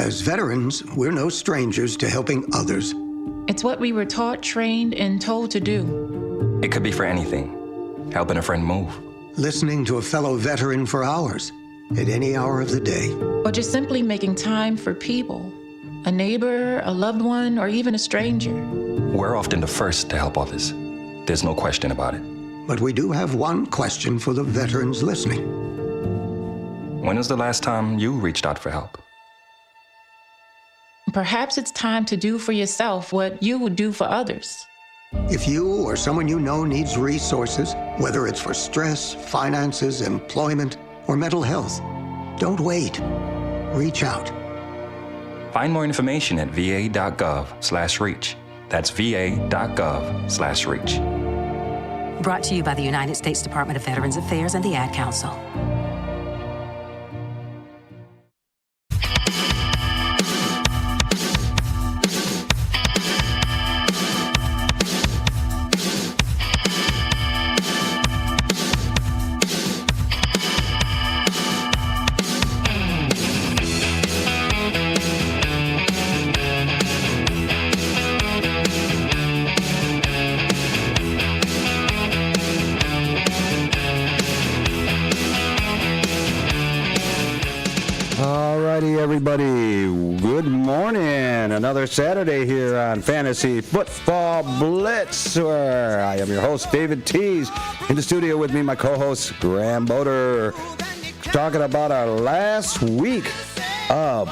As veterans, we're no strangers to helping others. It's what we were taught, trained, and told to do. It could be for anything. Helping a friend move. Listening to a fellow veteran for hours, at any hour of the day. Or just simply making time for people. A neighbor, a loved one, or even a stranger. We're often the first to help others. There's no question about it. But we do have one question for the veterans listening. When was the last time you reached out for help? Perhaps it's time to do for yourself what you would do for others. If you or someone you know needs resources, whether it's for stress, finances, employment, or mental health, don't wait. Reach out. Find more information at va.gov/reach. That's va.gov/reach. Brought to you by the United States Department of Veterans Affairs and the Ad Council. Everybody, good morning. Another Saturday here on Fantasy Football Blitz, where I am your host, David Tees. In the studio with me, my co-host, Graham Boder, talking about our last week of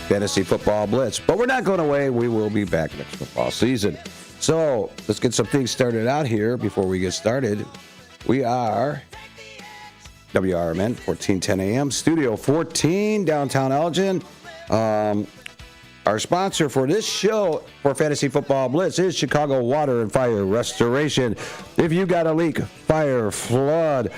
Fantasy Football Blitz. But we're not going away. We will be back next football season. So let's get some things started out here before we get started. We are WRMN, 1410 AM, Studio 14, downtown Elgin. Our sponsor for this show for Fantasy Football Blitz is Chicago Water and Fire Restoration. If you got a leak, fire, flood,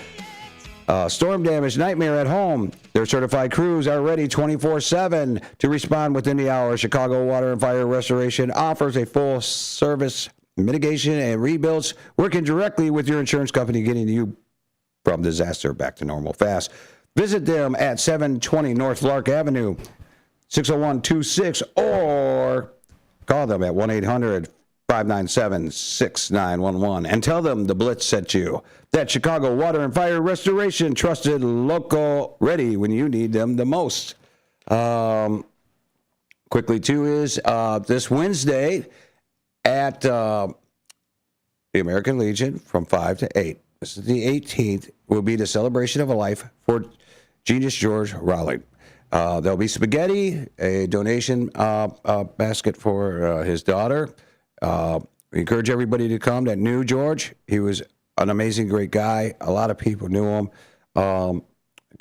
storm damage, nightmare at home, their certified crews are ready 24/7 to respond within the hour. Chicago Water and Fire Restoration offers a full service mitigation and rebuilds, working directly with your insurance company, getting you from disaster back to normal fast. Visit them at 720 North Lark Avenue, 60126, or call them at 1-800-597-6911 and tell them the Blitz sent you. That Chicago Water and Fire Restoration, trusted, local, ready when you need them the most. Quickly, too, is this Wednesday at the American Legion from 5 to 8. This is the 18th, will be the celebration of a life for Genius George Rowling. There'll be spaghetti, a donation basket for his daughter. We encourage everybody to come that knew George. He was an amazing, great guy. A lot of people knew him. Come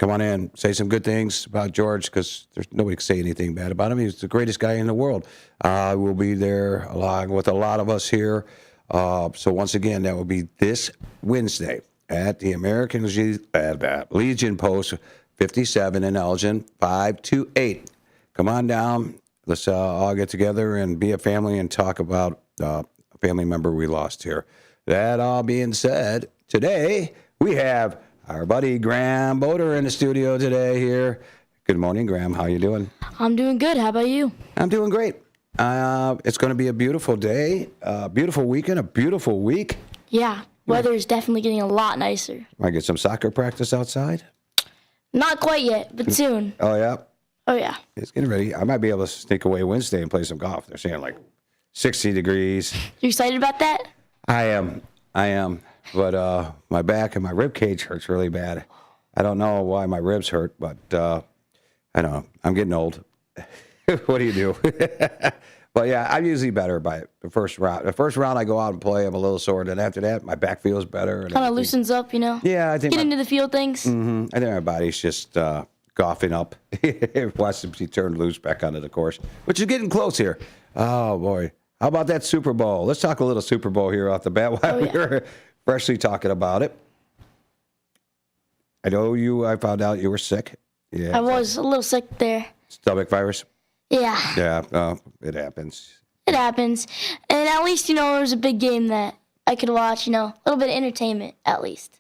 on in, say some good things about George, because there's nobody can say anything bad about him. He's the greatest guy in the world. We'll be there along with a lot of us here. So once again, that will be this Wednesday at the American Legion Post 57 in Elgin, 5 to 8. Come on down. Let's all get together and be a family and talk about a family member we lost here. That all being said, today we have our buddy Graham Boder in the studio today here. Good morning, Graham. How you doing? I'm doing good. How about you? I'm doing great. It's going to be a beautiful day, a beautiful weekend, a beautiful week. Yeah, weather is definitely getting a lot nicer. Might get some soccer practice outside. Not quite yet, but soon. Oh, yeah? Oh, yeah. It's getting ready. I might be able to sneak away Wednesday and play some golf. They're saying like 60 degrees. You excited about that? I am. But my back and my rib cage hurts really bad. I don't know why my ribs hurt, but I know. I'm getting old. What do you do? But yeah, I'm usually better by the first round. The first round I go out and play, I'm a little sore. Then after that, my back feels better. Kind of loosens up, you know? Yeah, I think. Get into the field things. Mm-hmm. I think my body's just coughing up. It wants to be turned loose back onto the course, which is getting close here. Oh, boy. How about that Super Bowl? Let's talk a little Super Bowl here off the bat while we're freshly talking about it. I found out you were sick. Yeah, I was a little sick there. Stomach virus? Yeah. Yeah, it happens. It happens. And at least, there was a big game that I could watch, a little bit of entertainment, at least.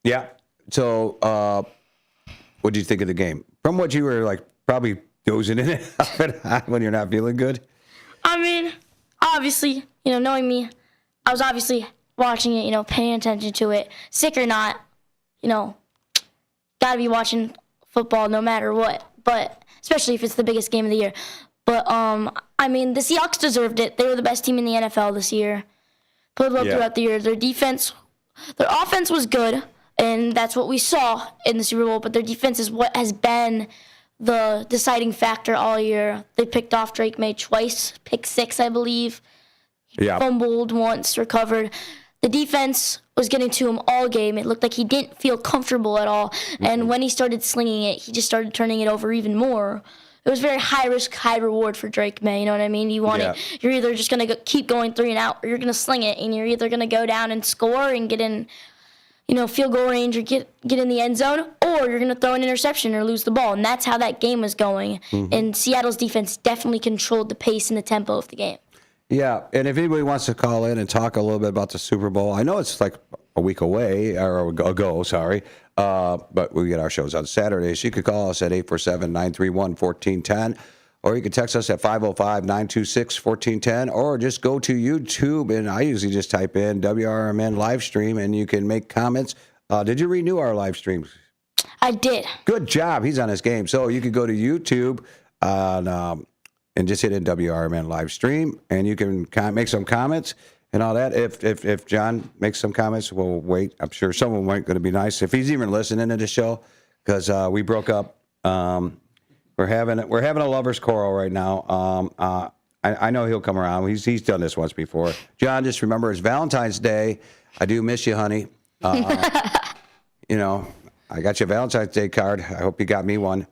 Yeah. So, what did you think of the game? From what you were, probably dozing in it when you're not feeling good? I mean, obviously, knowing me, I was obviously watching it, paying attention to it. Sick or not, gotta be watching football no matter what. But especially if it's the biggest game of the year. But, I mean, the Seahawks deserved it. They were the best team in the NFL this year. Played well throughout the year. Their offense was good, and that's what we saw in the Super Bowl. But their defense is what has been the deciding factor all year. They picked off Drake May twice, pick 6, I believe. Yeah. Fumbled once, recovered. The defense was getting to him all game. It looked like he didn't feel comfortable at all. Mm-hmm. And when he started slinging it, he just started turning it over even more. It was very high risk, high reward for Drake May. You know what I mean? You're either just going to keep going 3 and out, or you're going to sling it, and you're either going to go down and score and get in, field goal range or get in the end zone, or you're going to throw an interception or lose the ball. And that's how that game was going. Mm-hmm. And Seattle's defense definitely controlled the pace and the tempo of the game. Yeah, and if anybody wants to call in and talk a little bit about the Super Bowl, I know it's like a week away, or ago, sorry, but we get our shows on Saturdays. You could call us at 847-931-1410, or you can text us at 505-926-1410, or just go to YouTube, and I usually just type in WRMN live stream, and you can make comments. Did you renew our live streams? I did. Good job. He's on his game. So you could go to YouTube and just hit in WRMN live stream, and you can make some comments and all that. If John makes some comments, we'll wait. I'm sure some of them aren't going to be nice if he's even listening to the show, because we broke up. We're having a lovers quarrel right now. I know he'll come around. He's done this once before. John, just remember it's Valentine's Day. I do miss you, honey. I got your Valentine's Day card. I hope you got me one.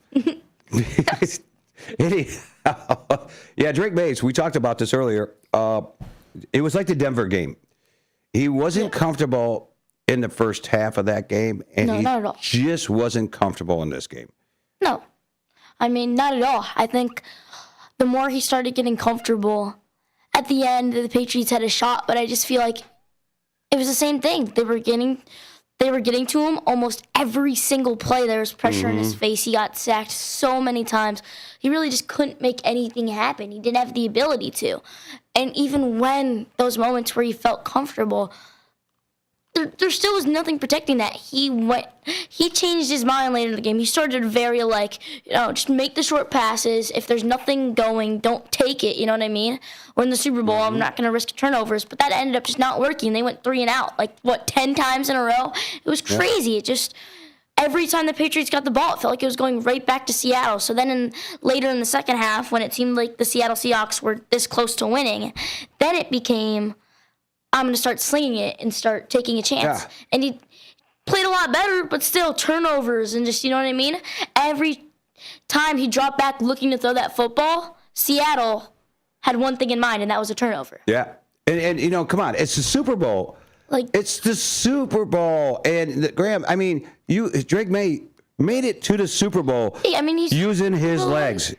Yeah, Drake Mays, we talked about this earlier. It was like the Denver game. He wasn't comfortable in the first half of that game, and he not at all. Just wasn't comfortable in this game. No. I mean, not at all. I think the more he started getting comfortable, at the end, the Patriots had a shot, but I just feel like it was the same thing. They were getting to him almost every single play. There was pressure in his face. He got sacked so many times. He really just couldn't make anything happen. He didn't have the ability to. And even when those moments where he felt comfortable, there still was nothing protecting that. He changed his mind later in the game. He started very just make the short passes. If there's nothing going, don't take it. You know what I mean? Or in the Super Bowl, I'm not going to risk turnovers. But that ended up just not working. They went 3 and out, 10 times in a row? It was crazy. Yeah. It just, every time the Patriots got the ball, it felt like it was going right back to Seattle. So then later in the second half, when it seemed like the Seattle Seahawks were this close to winning, then it became, I'm going to start slinging it and start taking a chance. Yeah. And he played a lot better, but still turnovers and just, you know what I mean? Every time he dropped back looking to throw that football, Seattle had one thing in mind, and that was a turnover. Yeah. And come on, it's the Super Bowl. It's the Super Bowl. And Graham, I mean, Drake May made it to the Super Bowl. I mean, he's using his legs.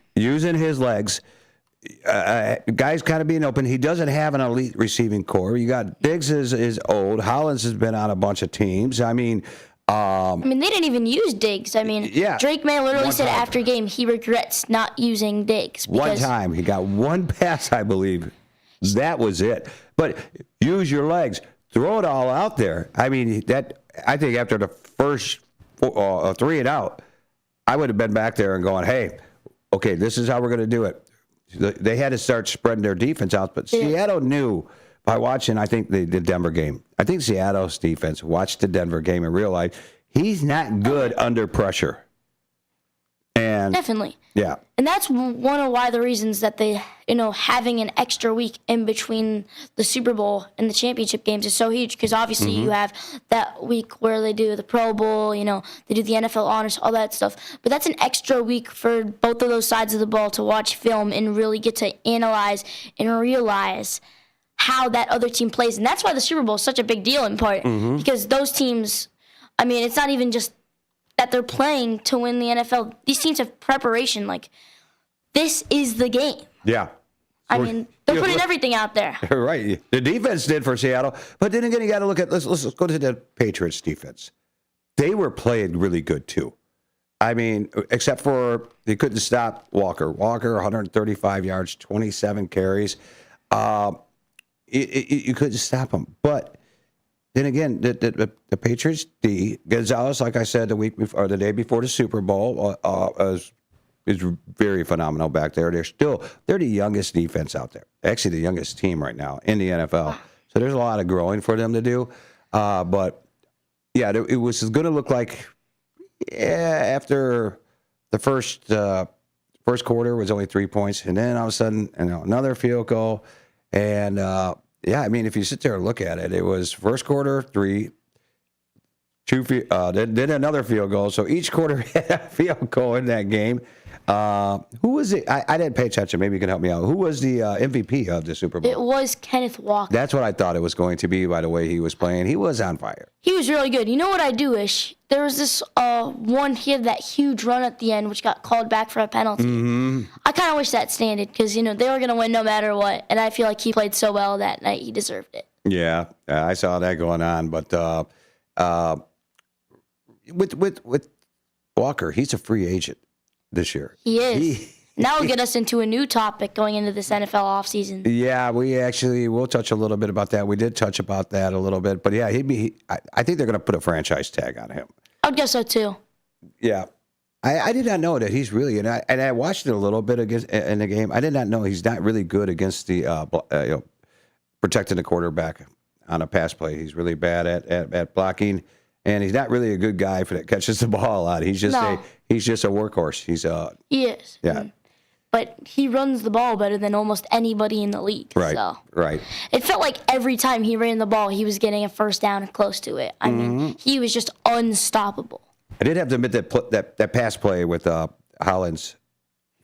Guys kind of being open. He doesn't have an elite receiving core. You got Diggs is old. Hollins has been on a bunch of teams. I mean, they didn't even use Diggs. I mean, Drake May literally said after game he regrets not using Diggs. One time. He got one pass, I believe. That was it. But use your legs. Throw it all out there. I mean, I think after the first 3 and out, I would have been back there and going, hey, okay, this is how we're going to do it. They had to start spreading their defense out, but Seattle knew by watching, I think, the Denver game. I think Seattle's defense watched the Denver game and realized he's not good under pressure. And definitely. Yeah. And that's one of the reasons that they, having an extra week in between the Super Bowl and the championship games is so huge, because obviously you have that week where they do the Pro Bowl, they do the NFL honors, all that stuff. But that's an extra week for both of those sides of the ball to watch film and really get to analyze and realize how that other team plays. And that's why the Super Bowl is such a big deal in part, because those teams, I mean, it's not even just that they're playing to win the NFL. These teams have preparation. This is the game. Yeah. I mean, they're putting everything out there. Right. The defense did for Seattle. But then again, you got to look at, let's go to the Patriots defense. They were playing really good, too. I mean, except for they couldn't stop Walker. Walker, 135 yards, 27 carries. You couldn't stop him. But then again, the Patriots D, Gonzalez, like I said, the day before the Super Bowl, is very phenomenal back there. They're the youngest defense out there. Actually, the youngest team right now in the NFL. So there's a lot of growing for them to do. But yeah, it was going to look like after the first quarter was only 3 points, and then all of a sudden, another field goal, and yeah, I mean, if you sit there and look at it, it was first quarter 3, then another field goal. So each quarter had a field goal in that game. Who was it? I didn't pay attention. Maybe you can help me out. Who was the MVP of the Super Bowl? It was Kenneth Walker. That's what I thought it was going to be by the way he was playing. He was on fire. He was really good. You know what I do wish? There was this one, he had that huge run at the end, which got called back for a penalty. Mm-hmm. I kind of wish that standed because, they were going to win no matter what. And I feel like he played so well that night, he deserved it. Yeah, I saw that going on. But with Walker, he's a free agent this year. He is. Now we'll get us into a new topic going into this NFL offseason. Yeah, we'll touch a little bit about that. We did touch about that a little bit. But yeah, I think they're going to put a franchise tag on him. I would guess so too. Yeah. I did not know that he's really, and I watched it a little bit in the game. I did not know he's not really good against the protecting the quarterback on a pass play. He's really bad at blocking. And he's not really a good guy that catches the ball a lot. He's just a workhorse. He is. Yeah. But he runs the ball better than almost anybody in the league. Right. So. Right. It felt like every time he ran the ball, he was getting a first down and close to it. I mean, he was just unstoppable. I did have to admit that pass play with Hollins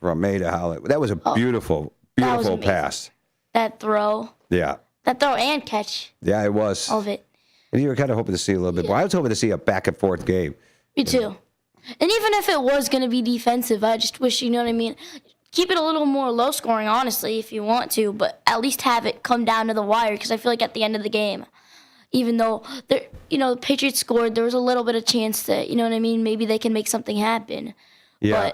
from May to Hollins. That was a beautiful pass. That throw. Yeah. That throw and catch. Yeah, it was. All of it. And you were kind of hoping to see a little bit more. I was hoping to see a back and forth game. Me too. And even if it was going to be defensive, I just wish, you know what I mean? Keep it a little more low scoring, honestly, if you want to, but at least have it come down to the wire because I feel like at the end of the game, even though the Patriots scored, there was a little bit of chance that, you know what I mean, maybe they can make something happen. Yeah.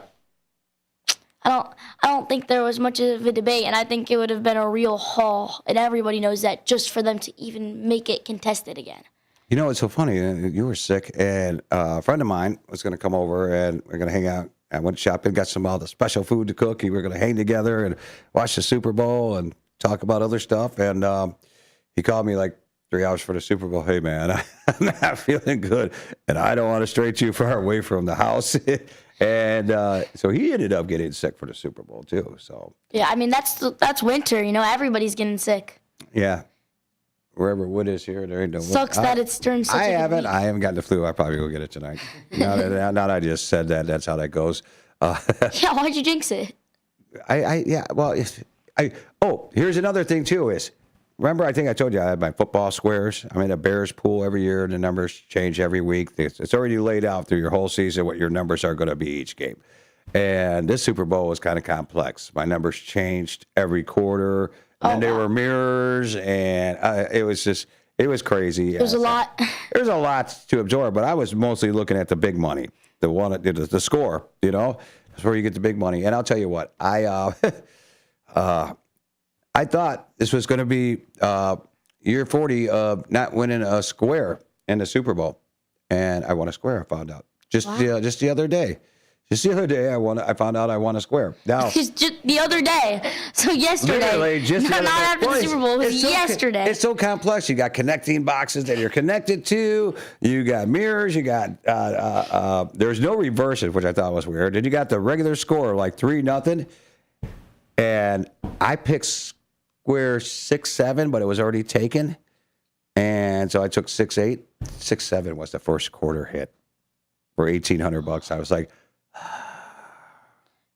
But I don't think there was much of a debate, and I think it would have been a real haul, and everybody knows that, just for them to even make it contested again. You know, it's so funny. You were sick, and a friend of mine was going to come over, and we're going to hang out. I went shopping, got some all the special food to cook. We were going to hang together and watch the Super Bowl and talk about other stuff. And he called me like 3 hours for the Super Bowl. Hey, man, I'm not feeling good, and I don't want to stray too far away from the house. And so he ended up getting sick for the Super Bowl too. So yeah, I mean that's winter. You know, everybody's getting sick. Yeah. Wherever wood is here, there ain't no wood. Sucks that it's during such a good week. I haven't gotten the flu. I probably go get it tonight. Now that I just said that, that's how that goes. Yeah, why'd you jinx it? Here's another thing too is, remember I think I told you I had my football squares. I'm in a Bears pool every year. The numbers change every week. It's already laid out through your whole season what your numbers are going to be each game. And this Super Bowl was kind of complex. My numbers changed every quarter. And there were mirrors, and it was crazy. There's a lot. There's a lot to absorb, but I was mostly looking at the big money, the score. You know, that's where you get the big money. And I'll tell you what, I thought this was going to be year 40 of not winning a square in the Super Bowl, and I won a square. I found out just the other day. Just the other day, I found out I won a square. Now, just the other day. So yesterday. Literally, just not after the Super Bowl. It was yesterday. It's so complex. You got connecting boxes that you're connected to. You got mirrors. You got there's no reverses, which I thought was weird. Then you got the regular score, like 3-0. And I picked square 6-7, but it was already taken. And so I took 6-8. 6-7 was the first quarter hit for $1,800. I was like,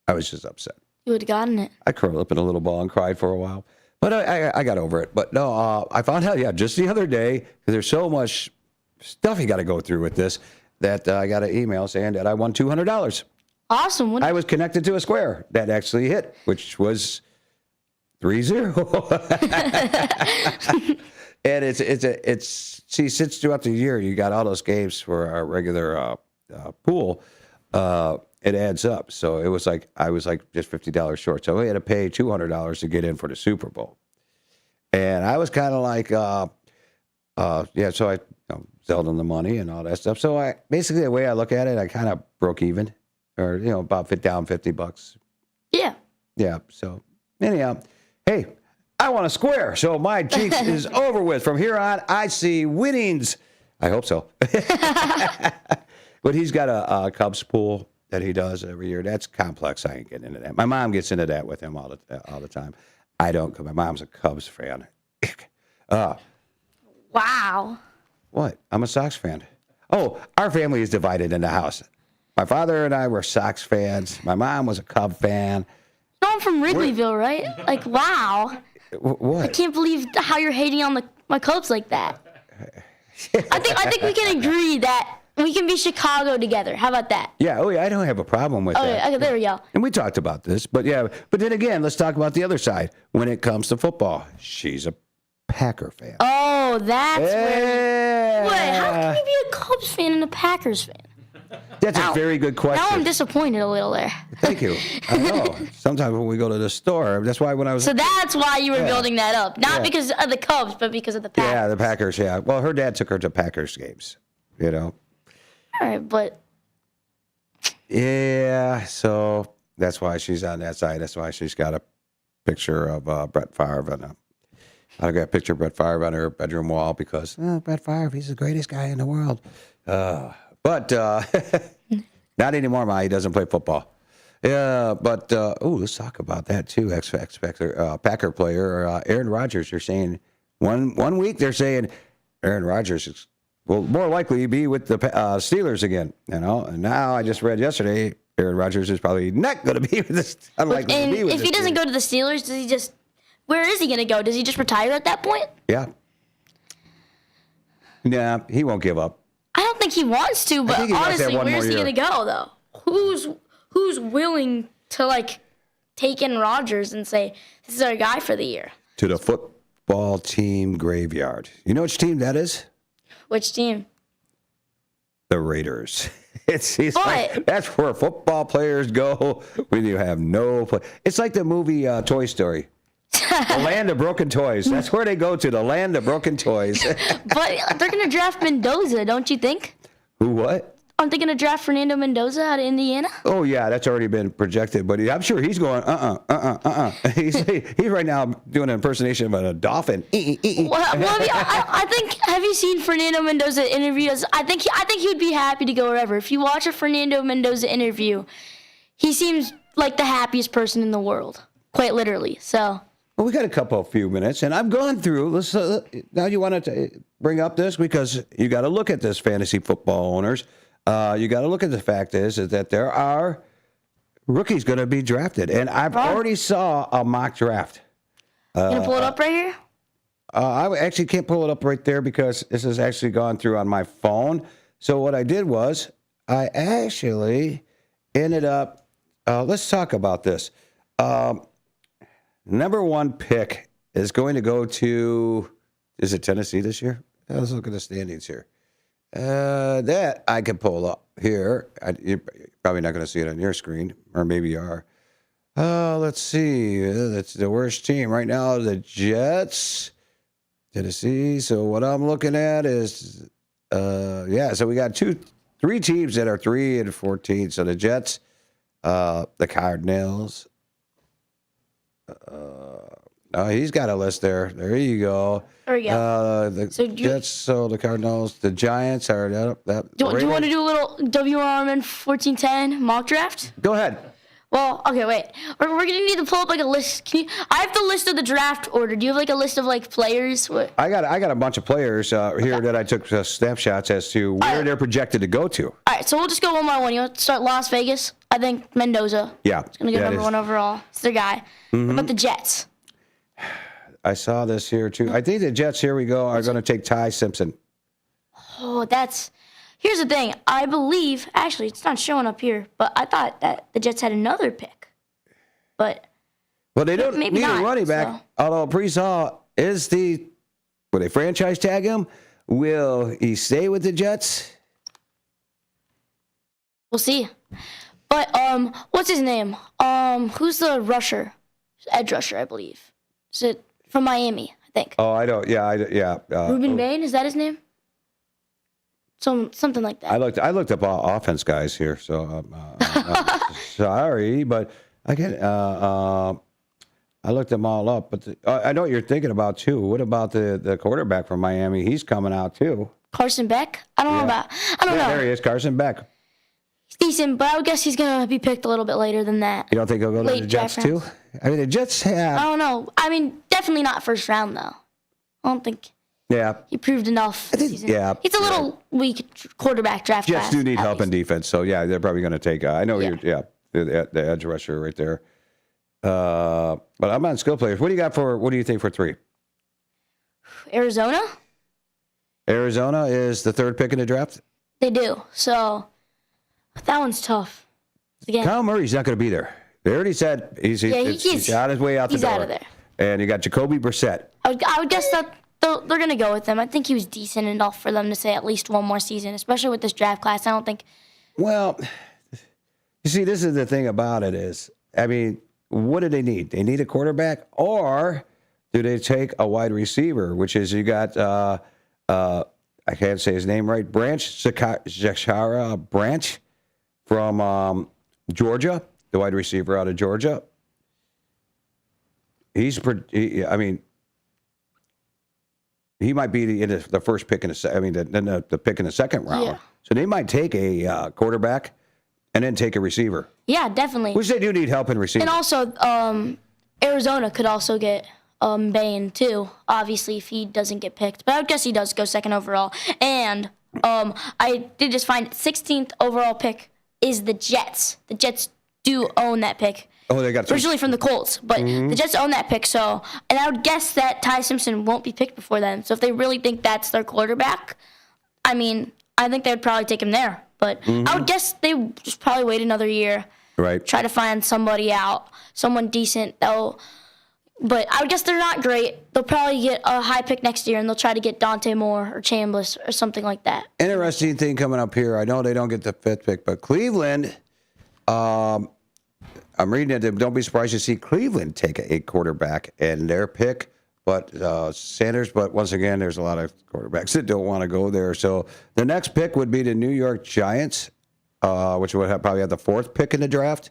I was just upset. You would have gotten it. I curled up in a little ball and cried for a while. But I got over it. But no, I found out, just the other day, because there's so much stuff you got to go through with this, that I got an email saying that I won $200. Awesome. I was connected to a square that actually hit, which was 3-0. And it's since throughout the year, you got all those games for our regular pool. it adds up. So it was like I was like just $50 short. So we had to pay $200 to get in for the Super Bowl. And I was kind of like, yeah. So I sold them the money and all that stuff. So I basically the way I look at it, I kind of broke even, or about down $50. Yeah. Yeah. So anyhow, hey, I want a square. So my jinx is over with. From here on, I see winnings. I hope so. But he's got a Cubs pool that he does every year. That's complex. I ain't getting into that. My mom gets into that with him all the time. I don't. My mom's a Cubs fan. Wow. What? I'm a Sox fan. Oh, our family is divided in the house. My father and I were Sox fans. My mom was a Cub fan. No, I'm from Wrigleyville, right? Like, wow. What? I can't believe how you're hating on my Cubs like that. I think we can agree that we can be Chicago together. How about that? Yeah. Oh, yeah. I don't have a problem with that. Okay, there we go. And we talked about this, but yeah. But then again, let's talk about the other side. When it comes to football, she's a Packer fan. Oh, that's yeah. Wait, how can you be a Cubs fan and a Packers fan? That's a very good question. Now I'm disappointed a little there. Thank you. I know. Sometimes when we go to the store, that's why when I was... So that's why you were building that up. Not because of the Cubs, but because of the Packers. Yeah, the Packers, yeah. Well, her dad took her to Packers games, All right, but... Yeah, so that's why she's on that side. That's why she's got a picture of Brett Favre. I got a picture of Brett Favre on her bedroom wall because Brett Favre, he's the greatest guy in the world. But not anymore, Ma. He doesn't play football. Yeah, but let's talk about that too. Packer player Aaron Rodgers. You're saying one week they're saying Aaron Rodgers will more likely be with the Steelers again. And now I just read yesterday Aaron Rodgers is probably not going to be with this. Unlikely and to be with if he doesn't go to the Steelers, does he just? Where is he going to go? Does he just retire at that point? Yeah. Nah, he won't give up. I don't think he wants to, but honestly, where's he going to go though? Who's willing to take in Rodgers and say this is our guy for the year? To the football team graveyard. You know which team that is? Which team? The Raiders. That's where football players go when you have no play. It's like the movie Toy Story. The land of broken toys. That's where they go to, the land of broken toys. But they're going to draft Mendoza, don't you think? Who, what? Aren't they going to draft Fernando Mendoza out of Indiana? Oh, yeah, that's already been projected. But I'm sure he's going, He's right now doing an impersonation of a dolphin. I think, have you seen Fernando Mendoza interviews? I think he would be happy to go wherever. If you watch a Fernando Mendoza interview, he seems like the happiest person in the world, quite literally. So... Well, we got a few minutes, and I've gone through. Let's now you want to bring up this because you got to look at this, fantasy football owners. You got to look at the fact is that there are rookies going to be drafted, and I've already saw a mock draft. You gonna pull it up right here? I actually can't pull it up right there because this has actually gone through on my phone. So what I did was I actually ended up. Let's talk about this. Number one pick is going to go to, is it Tennessee this year? Let's look at the standings here. That I can pull up here. You're probably not going to see it on your screen, or maybe you are. Let's see. That's the worst team right now, the Jets. Tennessee. So what I'm looking at is, so we got three teams that are 3 and 14. So the Jets, the Cardinals. He's got a list there. There you go. There we go. Jets, the Cardinals, the Giants are that. Do you want to do a little WRMN 1410 mock draft? Go ahead. Well, okay, wait. We're gonna need to pull up a list. I have the list of the draft order. Do you have a list of players? I got a bunch of players here that I took snapshots as to where they're projected to go to. All right, so we'll just go one by one. You want to start Las Vegas? I think Mendoza. Yeah. It's gonna get number one overall. It's their guy. Mm-hmm. What about the Jets? I saw this here too. I think the Jets, here we go, are going to take Ty Simpson. Oh, here's the thing. I believe, actually, it's not showing up here, but I thought that the Jets had another pick. But well, they don't need a running back. So. Although Brees Hall is will they franchise tag him? Will he stay with the Jets? we'll see. But what's his name? Who's the rusher? Edge rusher, I believe. Is it from Miami? I think. Oh, I don't. Yeah. Ruben Bain, is that his name? Something like that. I looked up offense guys here, so sorry, but I can. I looked them all up, but I know what you're thinking about too. What about the quarterback from Miami? He's coming out too. Carson Beck? I don't know. There he is, Carson Beck. He's decent, but I would guess he's gonna be picked a little bit later than that. You don't think he'll go to the Jets too? I mean, the Jets have. I don't know. I mean, definitely not first round though. I don't think. Yeah. He proved enough. Yeah. He's a little weak quarterback draft class. Jets do need help in defense, so yeah, they're probably going to take. I know the edge rusher right there. But I'm on skill players. What do you think for 3? Arizona? Arizona is the 3rd pick in the draft? They do. So that one's tough. Again, Kyle Murray's not going to be there. They already said he's on his way out the door. He's out of there. And you got Jacoby Brissett. I would guess that they're going to go with him. I think he was decent enough for them to say at least one more season, especially with this draft class. I don't think. Well, you see, this is the thing about it is, I mean, what do they need? They need a quarterback, or do they take a wide receiver, which is you got, I can't say his name right, Zachara Branch from Georgia, the wide receiver out of Georgia. He might be the first pick in the pick in the second round. Yeah. So they might take a quarterback and then take a receiver. Yeah, definitely. Which they do need help in receiving. And also, Arizona could also get Bain too, obviously, if he doesn't get picked. But I would guess he does go 2nd overall. And I did just find 16th overall pick is the Jets. The Jets do own that pick. Oh, they got originally from the Colts, but the Jets own that pick. So, and I would guess that Ty Simpson won't be picked before then. So if they really think that's their quarterback, I mean, I think they would probably take him there. But I would guess they would just probably wait another year. Right. Try to find somebody out, someone decent. But I would guess they're not great. They'll probably get a high pick next year, and they'll try to get Dante Moore or Chambliss or something like that. Interesting thing coming up here. I know they don't get the 5th pick, but Cleveland, I'm reading it. Don't be surprised to see Cleveland take a quarterback in their pick. But Sanders, but once again, there's a lot of quarterbacks that don't want to go there. So the next pick would be the New York Giants, which would probably have the 4th pick in the draft.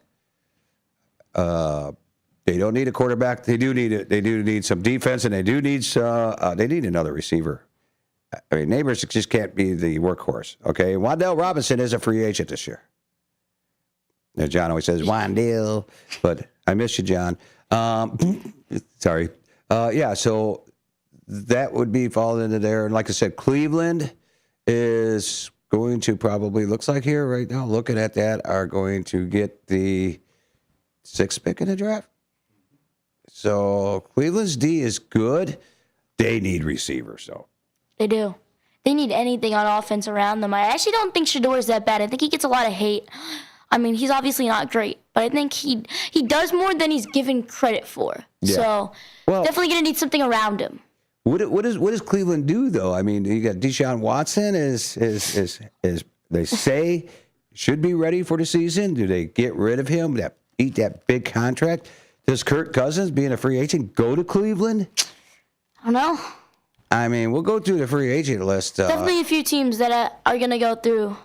They don't need a quarterback. They do need some defense, and they do need they need another receiver. I mean, Neighbors just can't be the workhorse. Okay, Wan'Dale Robinson is a free agent this year. Now, John always says Wan'Dale, but I miss you, John. Sorry. So that would be falling into there. And like I said, Cleveland is going to probably, looks like here right now, looking at that, are going to get the 6th pick in the draft. So Cleveland's D is good. They need receivers, though. They do. They need anything on offense around them. I actually don't think Shador is that bad. I think he gets a lot of hate. I mean, he's obviously not great, but I think he does more than he's given credit for. Yeah. So definitely going to need something around him. What does Cleveland do though? I mean, you got Deshaun Watson is they say should be ready for the season. Do they get rid of him? Eat that big contract? Does Kirk Cousins, being a free agent, go to Cleveland? I don't know. I mean, we'll go through the free agent list. Definitely a few teams that are going to go through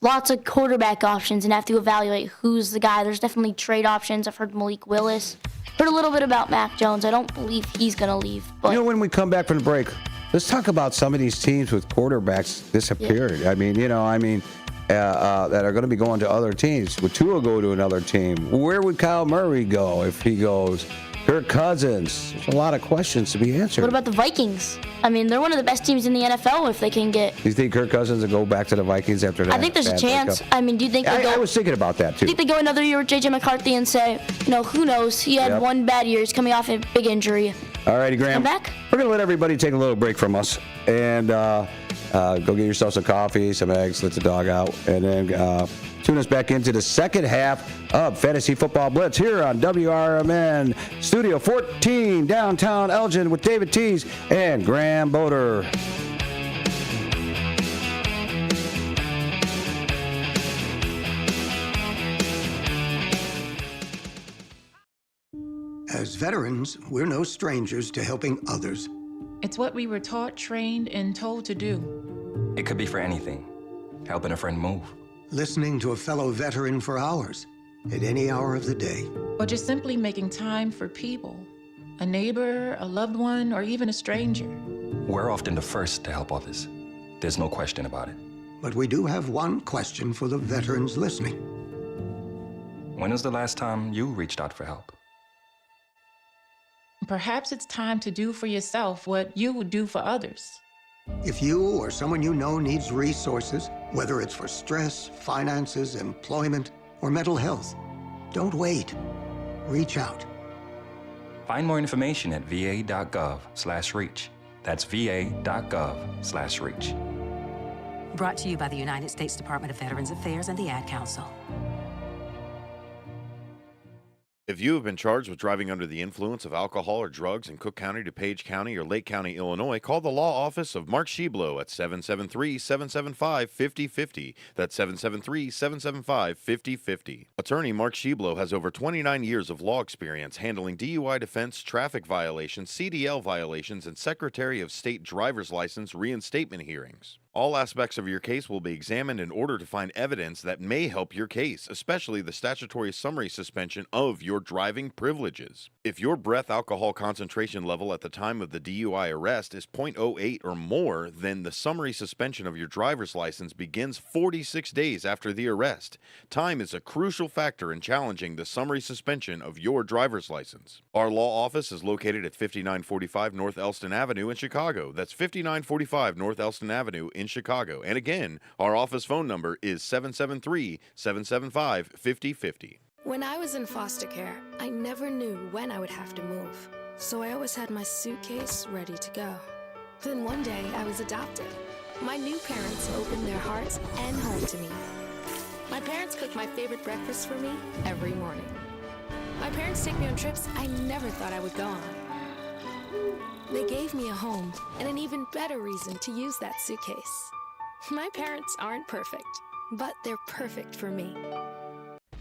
lots of quarterback options and have to evaluate who's the guy. There's definitely trade options. I've heard Malik Willis. Heard a little bit about Mac Jones. I don't believe he's going to leave. But when we come back from the break, let's talk about some of these teams with quarterbacks disappeared. Yeah. That are going to be going to other teams. Would Tua go to another team? Where would Kyle Murray go if he goes? Kirk Cousins. There's a lot of questions to be answered. What about the Vikings? I mean, they're one of the best teams in the NFL if they can get. Do you think Kirk Cousins will go back to the Vikings after that? I think there's a chance. I mean, do you think they go? I was thinking about that too. Do you think they go another year with J.J. McCarthy and say, who knows? He had one bad year. He's coming off a big injury. All righty, Graham. Come back. We're going to let everybody take a little break from us and go get yourself some coffee, some eggs, let the dog out, and then tune us back into the second half of Fantasy Football Blitz here on WRMN Studio 14, downtown Elgin, with David Tees and Graham Boder. As veterans, we're no strangers to helping others. It's what we were taught, trained, and told to do. It could be for anything. Helping a friend move. Listening to a fellow veteran for hours, at any hour of the day. Or just simply making time for people. A neighbor, a loved one, or even a stranger. We're often the first to help others. There's no question about it. But we do have one question for the veterans listening. When was the last time you reached out for help? Perhaps it's time to do for yourself what you would do for others. If you or someone you know needs resources, whether it's for stress, finances, employment, or mental health, don't wait. Reach out. Find more information at va.gov/reach. That's va.gov/reach. Brought to you by the United States Department of Veterans Affairs and the Ad Council. If you have been charged with driving under the influence of alcohol or drugs in Cook County, DuPage County, or Lake County, Illinois, call the law office of Mark Sheblow at 773-775-5050. That's 773-775-5050. Attorney Mark Sheblow has over 29 years of law experience handling DUI defense, traffic violations, CDL violations, and Secretary of State driver's license reinstatement hearings. All aspects of your case will be examined in order to find evidence that may help your case, especially the statutory summary suspension of your driving privileges. If your breath alcohol concentration level at the time of the DUI arrest is 0.08 or more, then the summary suspension of your driver's license begins 46 days after the arrest. Time is a crucial factor in challenging the summary suspension of your driver's license. Our law office is located at 5945 North Elston Avenue in Chicago. That's 5945 North Elston Avenue in Chicago. And again, our office phone number is 773-775-5050. When I was in foster care, I never knew when I would have to move, so I always had my suitcase ready to go. Then one day, I was adopted. My new parents opened their hearts and home to me. My parents cook my favorite breakfast for me every morning. My parents take me on trips I never thought I would go on. They gave me a home and an even better reason to use that suitcase. My parents aren't perfect, but they're perfect for me.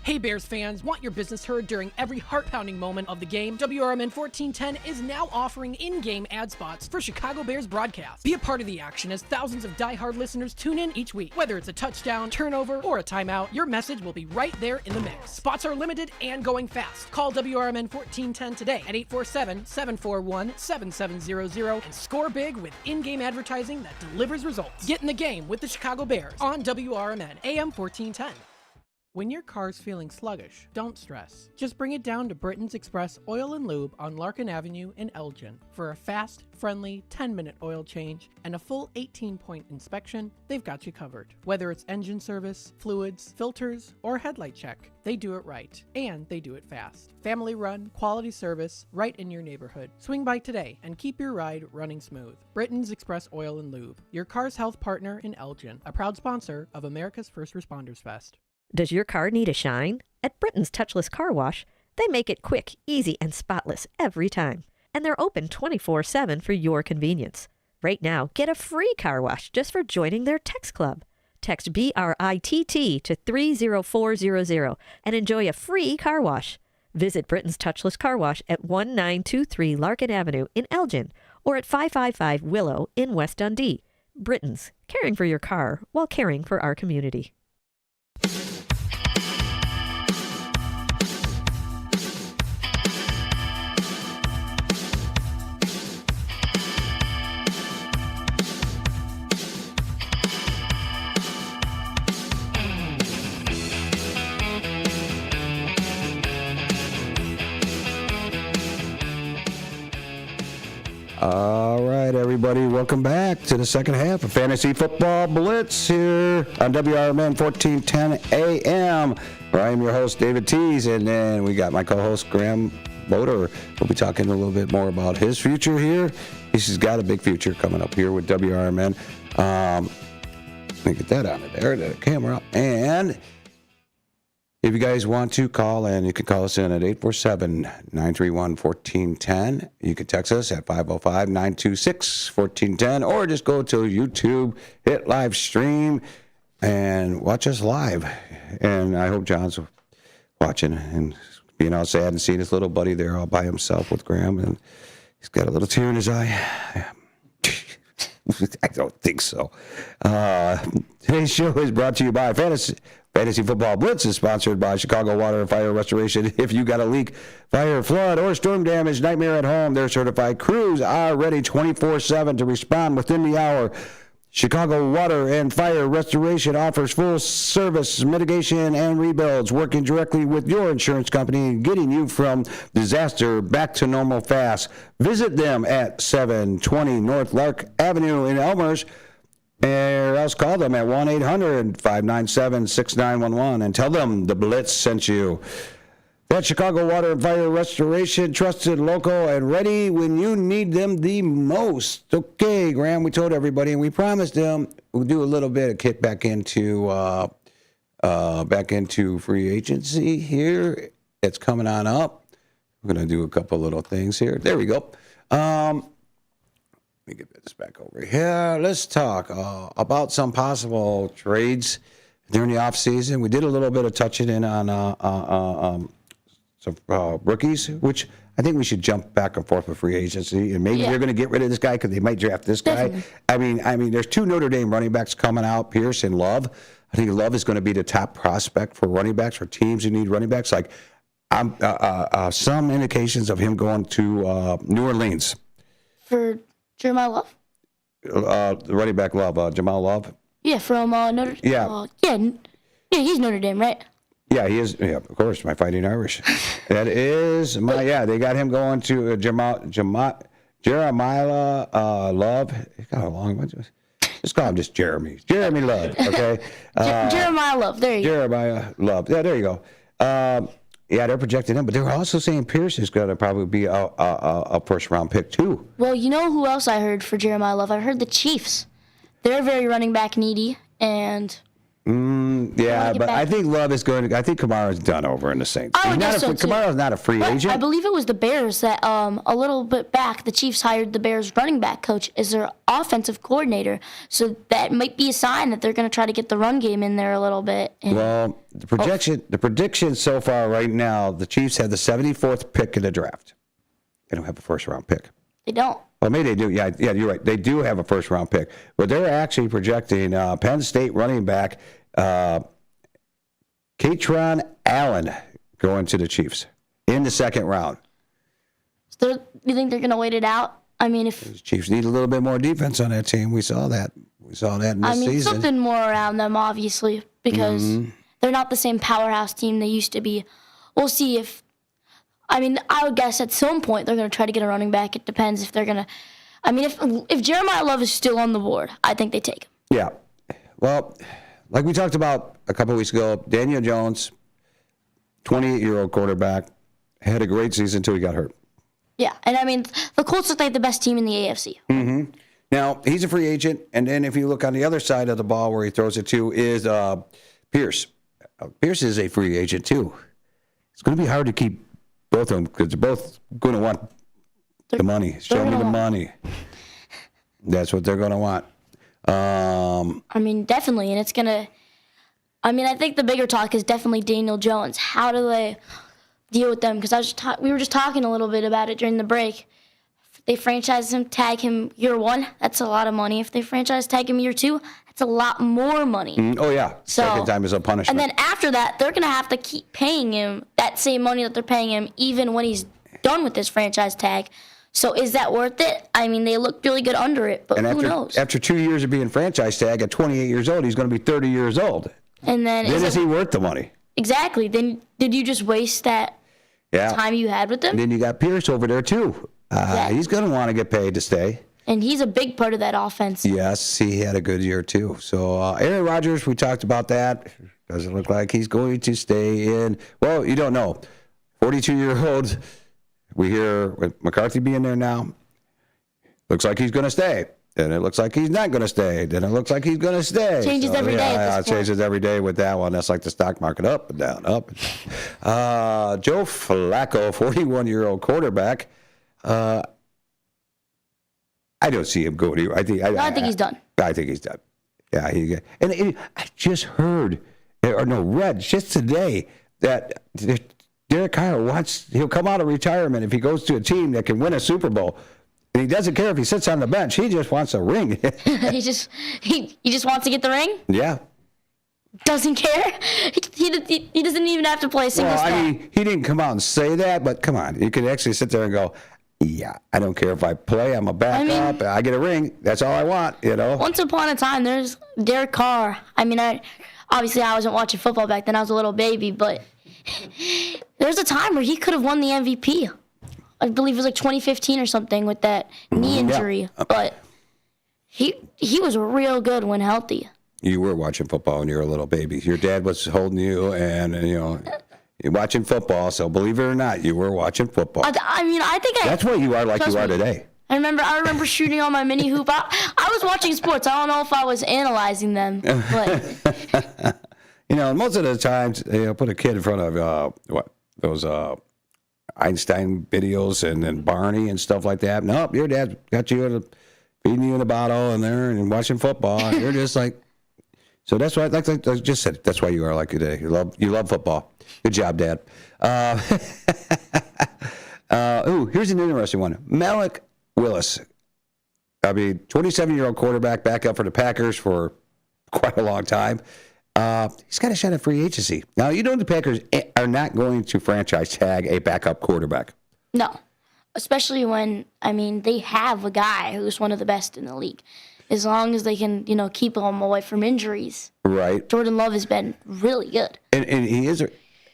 Hey Bears fans, want your business heard during every heart-pounding moment of the game? WRMN 1410 is now offering in-game ad spots for Chicago Bears broadcasts. Be a part of the action as thousands of die-hard listeners tune in each week. Whether it's a touchdown, turnover, or a timeout, your message will be right there in the mix. Spots are limited and going fast. Call WRMN 1410 today at 847-741-7700 and score big with in-game advertising that delivers results. Get in the game with the Chicago Bears on WRMN AM 1410. When your car's feeling sluggish, don't stress. Just bring it down to Britain's Express Oil and Lube on Larkin Avenue in Elgin. For a fast, friendly 10-minute oil change and a full 18-point inspection, they've got you covered. Whether it's engine service, fluids, filters, or headlight check, they do it right. And they do it fast. Family run, quality service, right in your neighborhood. Swing by today and keep your ride running smooth. Britain's Express Oil and Lube, your car's health partner in Elgin, a proud sponsor of America's First Responders Fest. Does your car need a shine? At Britain's Touchless Car Wash, they make it quick, easy, and spotless every time. And they're open 24/7 for your convenience. Right now, get a free car wash just for joining their text club. Text BRITT to 30400 and enjoy a free car wash. Visit Britain's Touchless Car Wash at 1923 Larkin Avenue in Elgin or at 555 Willow in West Dundee. Britain's, caring for your car while caring for our community. All right, everybody, welcome back to the second half of Fantasy Football Blitz here on WRMN 1410 AM. Where I am your host, David Tees, and then we got my co-host, Graham Boder. We'll be talking a little bit more about his future here. He's got a big future coming up here with WRMN. Let me get that out of there, the camera. And if you guys want to call in, you can call us in at 847-931-1410. You can text us at 505-926-1410, or just go to YouTube, hit live stream, and watch us live. And I hope John's watching and being all sad and seeing his little buddy there all by himself with Graham, and he's got a little tear in his eye. I don't think so. Today's show is brought to you by Fantasy Football Blitz is sponsored by Chicago Water and Fire Restoration. If you got a leak, fire, flood, or storm damage, nightmare at home, their certified crews are ready 24/7 to respond within the hour. Chicago Water and Fire Restoration offers full service mitigation and rebuilds, working directly with your insurance company and getting you from disaster back to normal fast. Visit them at 720 North Lark Avenue in Elmhurst, or else call them at 1-800-597-6911 and tell them the Blitz sent you. That's Chicago Water and Fire Restoration, trusted, local, and ready when you need them the most. Okay, Graham, we told everybody, and we promised them we'll do a little bit of kick back into free agency here. It's coming on up. We're going to do a couple little things here. There we go. Let me get this back over here. Let's talk about some possible trades during the offseason. We did a little bit of touching in on some rookies, which I think we should jump back and forth with free agency, and maybe they're going to get rid of this guy because they might draft this guy. Definitely. I mean, there's two Notre Dame running backs coming out, Pierce and Love. I think Love is going to be the top prospect for running backs, for teams who need running backs. Like, some indications of him going to New Orleans. For Jeremiah Love? The running back Love, Jamal Love. Yeah, from Notre Dame. Yeah. Yeah, he's Notre Dame, right? Yeah, he is. Yeah, of course, my Fighting Irish. That is my. Yeah, they got him going to Jeremiah Love. He's got a long one. Just call him just Jeremy. Jeremy Love. Okay. Jeremiah Love. There you go. Jeremiah Love. Yeah, there you go. Yeah, they're projecting him, but they're also saying Pierce is going to probably be a first round pick too. Well, you know who else I heard for Jeremiah Love? I heard the Chiefs. They're very running back needy, and. Yeah, but I think Love is going to. I think Kamara's done over in the Saints. Kamara's not a free agent. I believe it was the Bears that a little bit back, the Chiefs hired the Bears running back coach as their offensive coordinator. So that might be a sign that they're going to try to get the run game in there a little bit. Well, the prediction so far right now, the Chiefs have the 74th pick in the draft. They don't have a first round pick. They don't. Well, maybe they do. Yeah, you're right. They do have a first round pick, but they're actually projecting Penn State running back Katron Allen going to the Chiefs in the second round. So you think they're going to wait it out? I mean, if the Chiefs need a little bit more defense on that team, we saw that. We saw that in this season. Something more around them, obviously, because they're not the same powerhouse team they used to be. We'll see if. I mean, I would guess at some point they're going to try to get a running back. It depends if they're going to. I mean, if Jeremiah Love is still on the board, I think they take him. Yeah. Well, like we talked about a couple of weeks ago, Daniel Jones, 28-year-old quarterback, had a great season until he got hurt. Yeah, and I mean, the Colts look like the best team in the AFC. Mm-hmm. Now, he's a free agent, and then if you look on the other side of the ball where he throws it to is Pierce. Pierce is a free agent, too. It's going to be hard to keep both of them because they're both going to want the money. Show me the money. That's what they're going to want. I mean, definitely, and it's gonna. I mean, I think the bigger talk is definitely Daniel Jones. How do they deal with them? Because we were just talking a little bit about it during the break. If they franchise him, tag him year one, that's a lot of money. If they franchise tag him year two, that's a lot more money. Oh yeah, second time is a punishment. And then after that, they're gonna have to keep paying him that same money that they're paying him, even when he's done with this franchise tag. So is that worth it? I mean, they look really good under it, but who knows? After 2 years of being franchise tag, at 28 years old, he's going to be 30 years old. And then is he worth the money? Exactly. Then did you just waste that time you had with him? And then you got Pierce over there, too. He's going to want to get paid to stay. And he's a big part of that offense. Yes, he had a good year, too. So Aaron Rodgers, we talked about that. Doesn't look like he's going to stay in. Well, you don't know. 42-year-old. We hear with McCarthy being there now, looks like he's going to stay. Then it looks like he's not going to stay. Then it looks like he's going to stay. Changes every day at this point. Changes every day with that one. That's like the stock market, up and down, up. Joe Flacco, 41-year-old quarterback. I don't see him going anywhere. I think he's done. I think he's done. Yeah, I just heard, read just today that Derek Carr he'll come out of retirement if he goes to a team that can win a Super Bowl. And he doesn't care if he sits on the bench. He just wants a ring. he just wants to get the ring? Yeah. Doesn't care? He doesn't even have to play a single snap. I mean, he didn't come out and say that, but come on. You could actually sit there and go, yeah, I don't care if I play. I'm a backup. I get a ring. That's all I want, you know? Once upon a time, there's Derek Carr. I mean, obviously I wasn't watching football back then. I was a little baby, but there's a time where he could have won the MVP. I believe it was like 2015 or something with that knee injury. Yeah. But he was real good when healthy. You were watching football when you were a little baby. Your dad was holding you, and you're watching football. So believe it or not, you were watching football. I mean, I think that's why you are like you are today. I remember shooting on my mini hoop. I was watching sports. I don't know if I was analyzing them, but most of the times put a kid in front of those Einstein videos and then Barney and stuff like that. Nope, your dad got you feeding you in a bottle and there and watching football. And you're just like. So that's why, like I just said, that's why you are like today. You love football. Good job, Dad. Here's an interesting one. Malik Willis. 27-year-old quarterback, back up for the Packers for quite a long time. He's got a shot at free agency. Now, the Packers are not going to franchise tag a backup quarterback. No, especially when, they have a guy who's one of the best in the league. As long as they can, keep him away from injuries. Right. Jordan Love has been really good. And he is an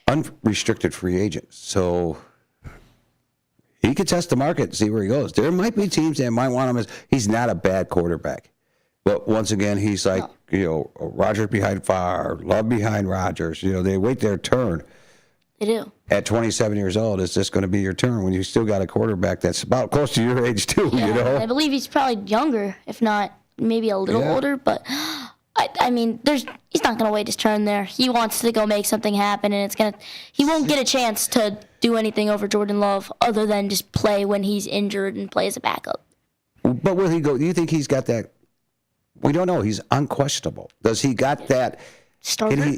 unrestricted free agent. So he could test the market and see where he goes. There might be teams that might want him he's not a bad quarterback. But once again, he's like, Rodgers behind Favre, Love behind Rodgers. They wait their turn. They do. At 27 years old, is this going to be your turn when you still got a quarterback that's about close to your age too, Yeah, I believe he's probably younger, if not maybe a little older, but he's not going to wait his turn there. He wants to go make something happen, and he won't get a chance to do anything over Jordan Love other than just play when he's injured and play as a backup. But will he go? Do you think he's got that? We don't know. He's unquestionable. Does he got that? Starter?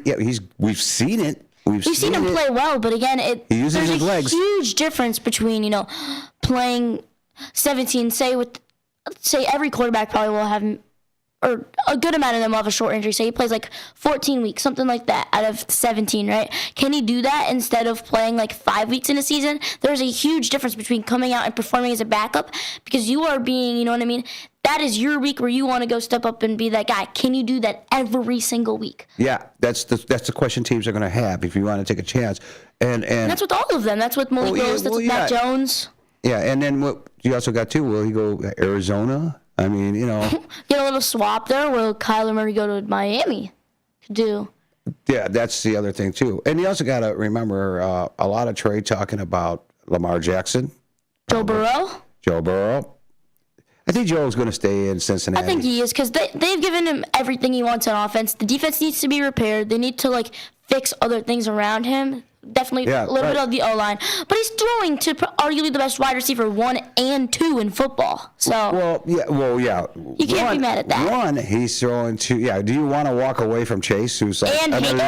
We've seen it. We've seen him play well, but again, there's a legs. Huge difference between playing 17. Say every quarterback probably will have, or a good amount of them will have a short injury. Say he plays like 14 weeks, something like that, out of 17, right? Can he do that instead of playing like 5 weeks in a season? There's a huge difference between coming out and performing as a backup because you are being, that is your week where you want to go step up and be that guy. Can you do that every single week? Yeah, that's the question teams are going to have if you want to take a chance. And that's with all of them. That's with Malik Willis. That's with Matt Jones. Yeah, and then what you also got too, will he go Arizona? Get a little swap there. Will Kyler Murray go to Miami? Yeah, that's the other thing too. And you also got to remember a lot of trade talking about Lamar Jackson. Joe Burrow. I think Joe's going to stay in Cincinnati. I think he is because they've given him everything he wants on offense. The defense needs to be repaired. They need to fix other things around him. Definitely a little bit of the O-line. But he's throwing to arguably the best wide receiver 1 and 2 in football. So yeah. You can't be mad at that. One, he's throwing to, do you want to walk away from Chase, who's like and Higgins?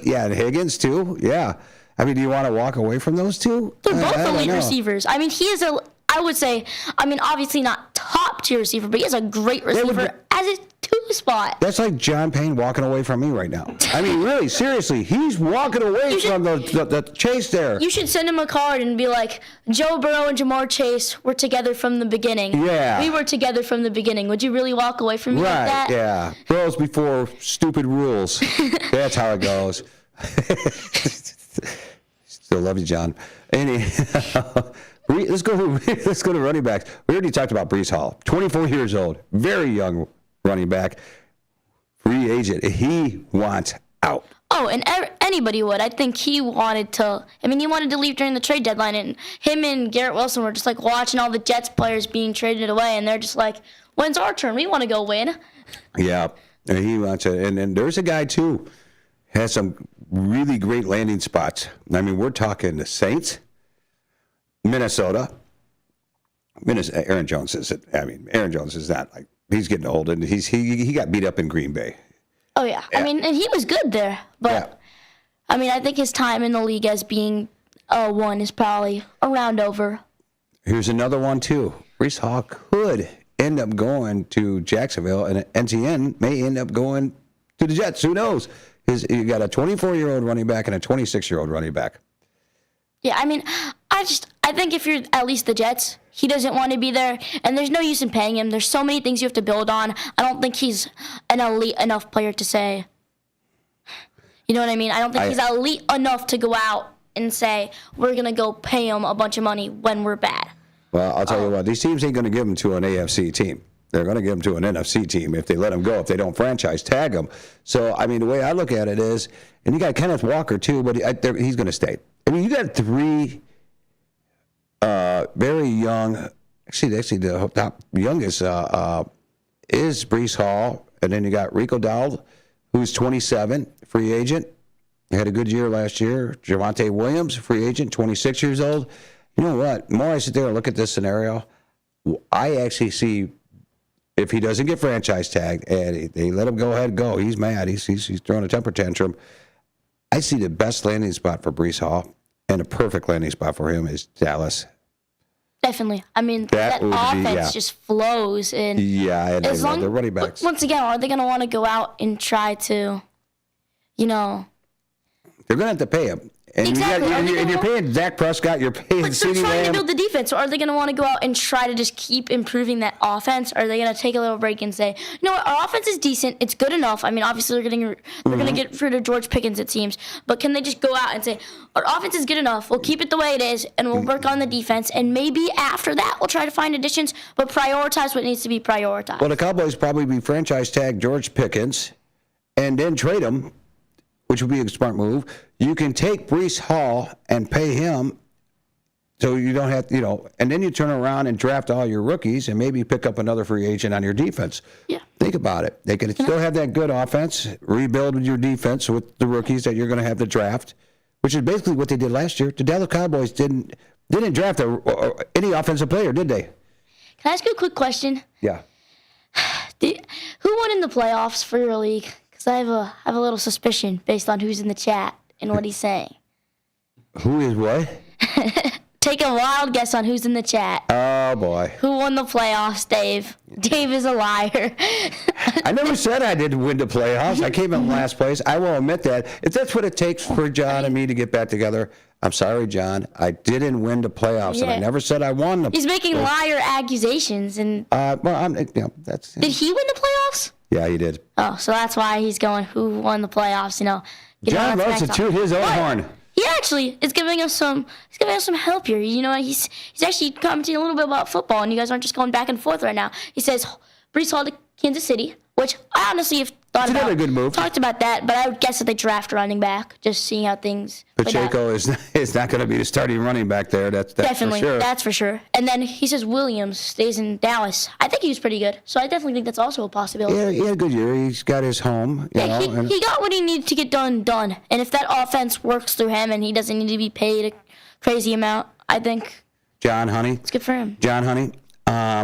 And Higgins too, yeah. Do you want to walk away from those two? They're both elite receivers. He is I would say, obviously not top tier receiver, but he is a great receiver as a 2 spot. That's like John Payne walking away from me right now. Really, seriously, he's walking away from the Chase there. You should send him a card and be like, Joe Burrow and Jamar Chase were together from the beginning. Yeah. We were together from the beginning. Would you really walk away from me like that? Yeah. Rules before stupid rules. That's how it goes. Still love you, John. Let's go to running backs. We already talked about Breece Hall, 24 years old, very young running back, free agent. He wants out. Oh, and anybody would. I think he wanted to. He wanted to leave during the trade deadline, and him and Garrett Wilson were just watching all the Jets players being traded away, and they're just like, "When's our turn? We want to go win." Yeah, and he wants it. And there's a guy too, has some really great landing spots. We're talking the Saints. Minnesota. Aaron Jones is. Aaron Jones is not he's getting old, and he got beat up in Green Bay. Oh yeah. And he was good there, but I think his time in the league as being one is probably a round over. Here's another one, too. Breece Hall could end up going to Jacksonville, and NTN may end up going to the Jets. Who knows? You got a 24-year-old running back and a 26-year-old running back. Yeah, I mean, I think if you're at least the Jets, he doesn't want to be there, and there's no use in paying him. There's so many things you have to build on. I don't think he's an elite enough player to say, you know what I mean? I don't think he's elite enough to go out and say, we're going to go pay him a bunch of money when we're bad. Well, I'll tell you what, these teams ain't going to give him to an AFC team. They're going to give him to an NFC team if they let him go, if they don't franchise tag him. So, I mean, the way I look at it is, and you got Kenneth Walker, too, but he's going to stay. I mean, you got three very young, actually the top youngest is Breece Hall, and then you got Rico Dowdle, who's 27, free agent. He had a good year last year. Javonte Williams, free agent, 26 years old. You know what? The more I sit there and look at this scenario, I actually see if he doesn't get franchise tagged and they let him go ahead and go, he's mad. He's throwing a temper tantrum. I see the best landing spot for Breece Hall and a perfect landing spot for him is Dallas. Definitely. I mean, that offense just flows. And yeah, and as long, the running backs. Once again, are they going to want to go out and try to, you know? They're going to have to pay him. And exactly. You're paying Dak Prescott, you're paying But they're CeeDee trying Lamb. to build the defense. So are they going to want to go out and try to just keep improving that offense? Or are they going to take a little break and say, you know what, our offense is decent. It's good enough. I mean, obviously they're going to get rid of George Pickens, it seems. But can they just go out and say, our offense is good enough. We'll keep it the way it is, and we'll work on the defense. And maybe after that, we'll try to find additions, but prioritize what needs to be prioritized. Well, the Cowboys probably be franchise tag George Pickens and then trade him, which would be a smart move. You can take Breece Hall and pay him so you don't have, and then you turn around and draft all your rookies and maybe pick up another free agent on your defense. Yeah. Think about it. They can still have that good offense, rebuild your defense with the rookies that you're going to have to draft, which is basically what they did last year. The Dallas Cowboys didn't draft any offensive player, did they? Can I ask you a quick question? Yeah. Who won in the playoffs for your league? Because I have a little suspicion based on who's in the chat and what he's saying. Who is what? Take a wild guess on who's in the chat. Oh, boy. Who won the playoffs, Dave? Dave is a liar. I never said I didn't win the playoffs. I came in last place. I will admit that. If that's what it takes for John and me to get back together, I'm sorry, John. I didn't win the playoffs, and I never said I won the playoffs. He's making liar accusations. And that's. Did he win the playoffs? Yeah, he did. Oh, so that's why he's going, who won the playoffs, John loves to toot his own horn. He actually is giving us some help here. He's actually commenting a little bit about football, and you guys aren't just going back and forth right now. He says Breece Hall to Kansas City, which I honestly have thought about. Another good move. Talked about that, but I would guess that they draft a running back, just seeing how things. Pacheco is not going to be the starting running back there. That's definitely for sure. That's for sure. And then he says Williams stays in Dallas. I think he was pretty good, so I definitely think that's also a possibility. Yeah, he had a good year. He's got his home. He got what he needed to get done. And if that offense works through him and he doesn't need to be paid a crazy amount, I think. John Honey. It's good for him. John Honey.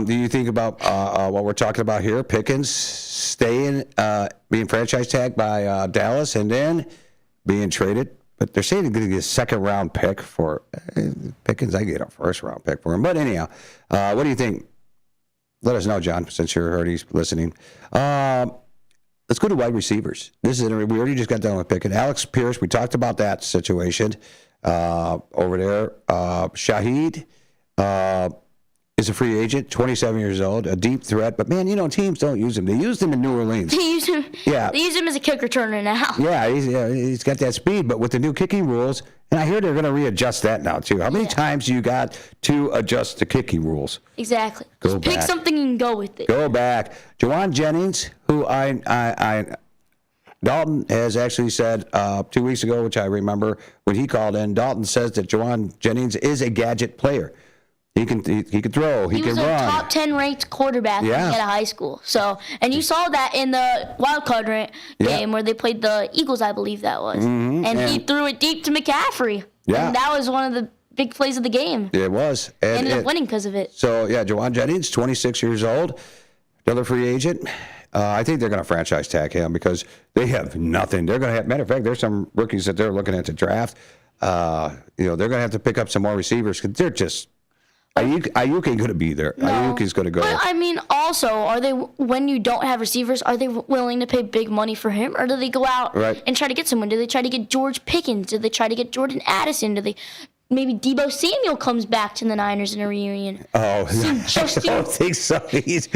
Do you think about what we're talking about here? Pickens staying, being franchise tagged by Dallas and then being traded. But they're saying they're going to get a second-round pick for Pickens. I get a first-round pick for him. But anyhow, what do you think? Let us know, John, since you're already listening. Let's go to wide receivers. We already just got done with Pickens. Alex Pierce, we talked about that situation over there. Shaheed is a free agent, 27 years old, a deep threat. But, man, teams don't use him. They used him in New Orleans. They use him. Yeah. They use him as a kick returner now. Yeah, he's got that speed. But with the new kicking rules, and I hear they're going to readjust that now, too. How many times you got to adjust the kicking rules? Exactly. Just pick something and go with it. Go back. Jawan Jennings, who Dalton has actually said 2 weeks ago, which I remember when he called in, Dalton says that Jawan Jennings is a gadget player. He can throw. He can run. He was a top 10 ranked quarterback when he got out of high school. So, and you saw that in the wild card game where they played the Eagles, I believe that was. Mm-hmm. And he threw it deep to McCaffrey. Yeah. And that was one of the big plays of the game. It was. And ended up winning because of it. So, Jawan Jennings, 26 years old, another free agent. I think they're going to franchise tag him because they have nothing. They're going to have, matter of fact, there's some rookies that they're looking at to draft. they're going to have to pick up some more receivers because they're just Ayuk ain't going to be there. No. Ayuk is going to go. But I mean, also, are they when you don't have receivers, are they willing to pay big money for him, or do they go out and try to get someone? Do they try to get George Pickens? Do they try to get Jordan Addison? Do they maybe Deebo Samuel comes back to the Niners in a reunion? Oh, I don't think so. He's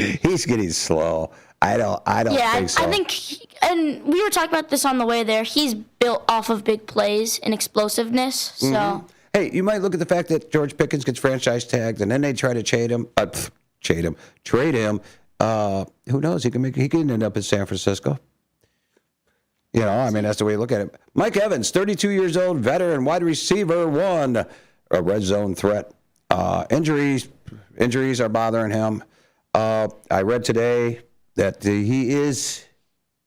getting slow. I don't think so. I think, and we were talking about this on the way there. He's built off of big plays and explosiveness. So, hey, you might look at the fact that George Pickens gets franchise tagged, and then they try to trade him. Who knows? He can end up in San Francisco. That's the way you look at it. Mike Evans, 32 years old, veteran, wide receiver, one, a red zone threat. Injuries are bothering him. I read today that he is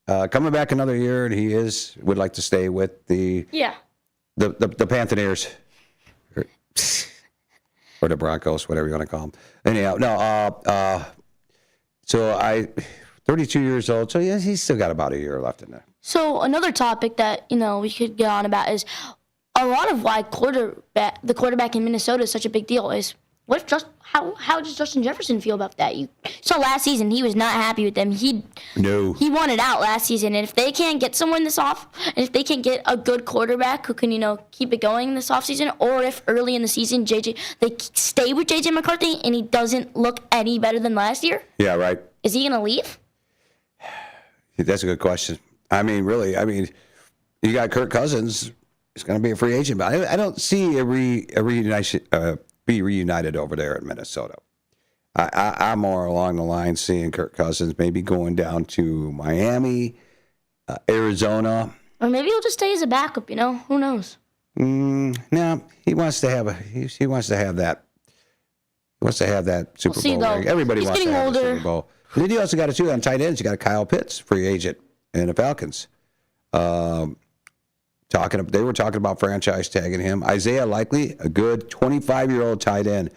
coming back another year, and would like to stay with the Panthers or the Broncos, whatever you want to call them. Anyhow, 32 years old, so yeah, he's still got about a year left in there. So another topic that we could get on about is a lot of why the quarterback in Minnesota is such a big deal is how does Justin Jefferson feel about that? You saw last season he was not happy with them. He wanted out last season, and if they can't get someone and if they can't get a good quarterback who can keep it going this offseason, or if early in the season they stay with JJ McCarthy and he doesn't look any better than last year, yeah, right. Is he gonna leave? That's a good question. Really, you got Kirk Cousins. He's going to be a free agent, but I don't see a reunited be reunited over there in Minnesota. I'm more along the line seeing Kirk Cousins maybe going down to Miami, Arizona, or maybe he'll just stay as a backup. Who knows? No, he wants to have that. He wants to have that Super Bowl. Though, everybody wants to have older. the Super Bowl. And then you also got on tight ends. You got Kyle Pitts, free agent in the Falcons. They were talking about franchise tagging him. Isaiah Likely, a good 25-year-old tight end.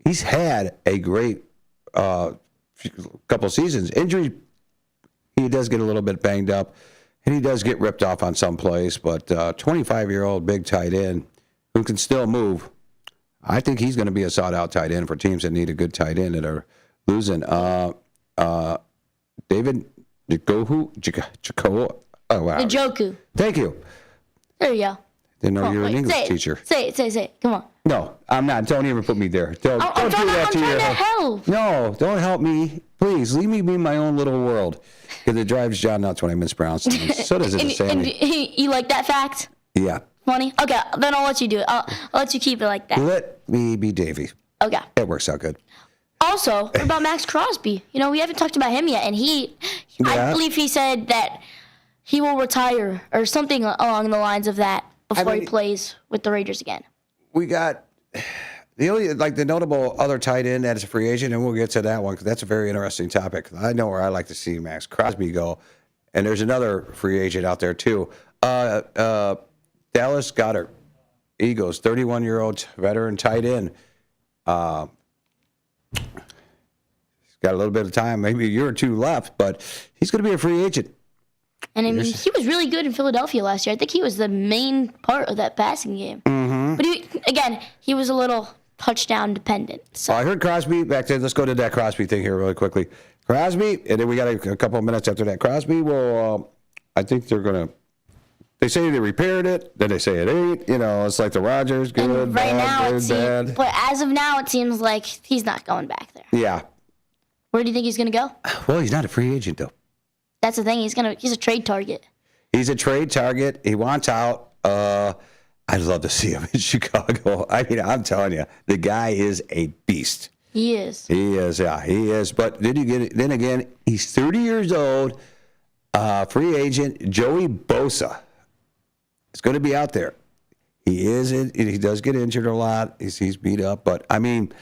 He's had a great couple seasons. Injury, he does get a little bit banged up, and he does get ripped off on some plays. But 25-year-old big tight end who can still move. I think he's going to be a sought-out tight end for teams that need a good tight end that are losing. David Njoku. Oh, wow. Njoku. Thank you. There you go. Didn't know you were an English teacher. Say it. Come on. No, I'm not. Don't even put me there. Don't do that to I'm your trying to help. No, don't help me. Please, leave me be in my own little world. Because it drives John nuts when I mispronounce things. So does it Sammy. And you like that fact? Yeah. Funny? Okay, then I'll let you do it. I'll let you keep it like that. Let me be Davey. Okay. That works out good. Also, what about Max Crosby? We haven't talked about him yet, and I believe he said that he will retire or something along the lines of that before he plays with the Raiders again. We got the notable other tight end that is a free agent, and we'll get to that one because that's a very interesting topic. I know where I like to see Max Crosby go, and there's another free agent out there too. Dallas Goedert, Eagles, 31-year-old veteran tight end. He's got a little bit of time, maybe a year or two left, but he's going to be a free agent. And he was really good in Philadelphia last year. I think he was the main part of that passing game. Mm-hmm. But he was a little touchdown dependent. So. I heard Crosby back there. Let's go to that Crosby thing here really quickly. Crosby, and then we got a couple of minutes after that. Crosby will, I think they say they repaired it, then they say it ain't. It's like the Rodgers, good, and right bad, now good, bad. But as of now, it seems like he's not going back there. Yeah. Where do you think he's going to go? Well, he's not a free agent, though. That's the thing. He's a trade target. He's a trade target. He wants out. I'd love to see him in Chicago. I'm telling you, the guy is a beast. He is. He is. But then again, he's 30 years old, free agent. Joey Bosa is going to be out there. He does get injured a lot. He's beat up. But, on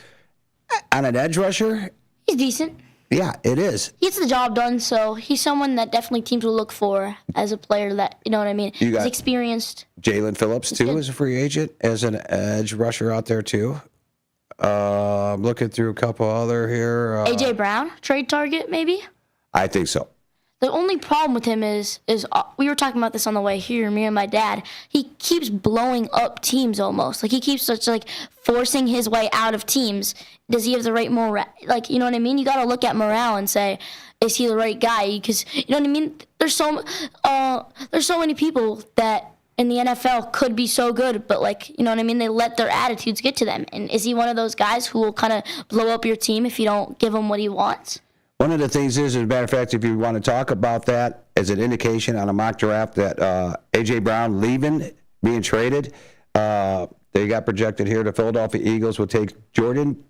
an edge rusher, he's decent. Yeah, it is. He gets the job done, so he's someone that definitely teams will look for as a player that, you know what I mean? He's experienced. Jalen Phillips, too, is a free agent as an edge rusher out there, too. I'm looking through a couple other here. A.J. Brown, trade target, maybe? I think so. The only problem with him is we were talking about this on the way here, me and my dad. He keeps blowing up teams almost. Like, he keeps forcing his way out of teams. Does he have the right morale? Like, you know what I mean? You got to look at morale and say, is he the right guy? Because, you know what I mean? There's so many people that in the NFL could be so good, but, like, you know what I mean? They let their attitudes get to them. And is he one of those guys who will kind of blow up your team if you don't give him what he wants? One of the things is, as a matter of fact, if you want to talk about that as an indication on a mock draft that A.J. Brown being traded, they got projected here. The Philadelphia Eagles will take Jordan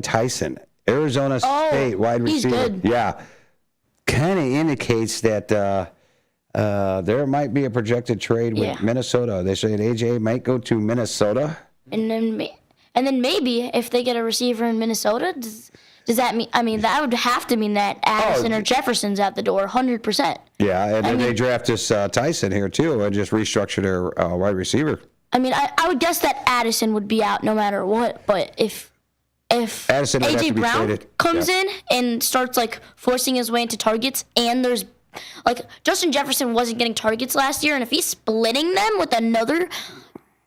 Tyson, Arizona State wide receiver. He's good. Yeah, kind of indicates that there might be a projected trade with Minnesota. They say that A.J. might go to Minnesota, and then maybe if they get a receiver in Minnesota. Does that mean? I mean, that would have to mean that Addison or Jefferson's out the door, 100%. Yeah, and then they draft this Tyson here too, and just restructure their wide receiver. I mean, I would guess that Addison would be out no matter what. But if Addison A.J. Brown comes in and starts forcing his way into targets, and there's Justin Jefferson wasn't getting targets last year, and if he's splitting them with another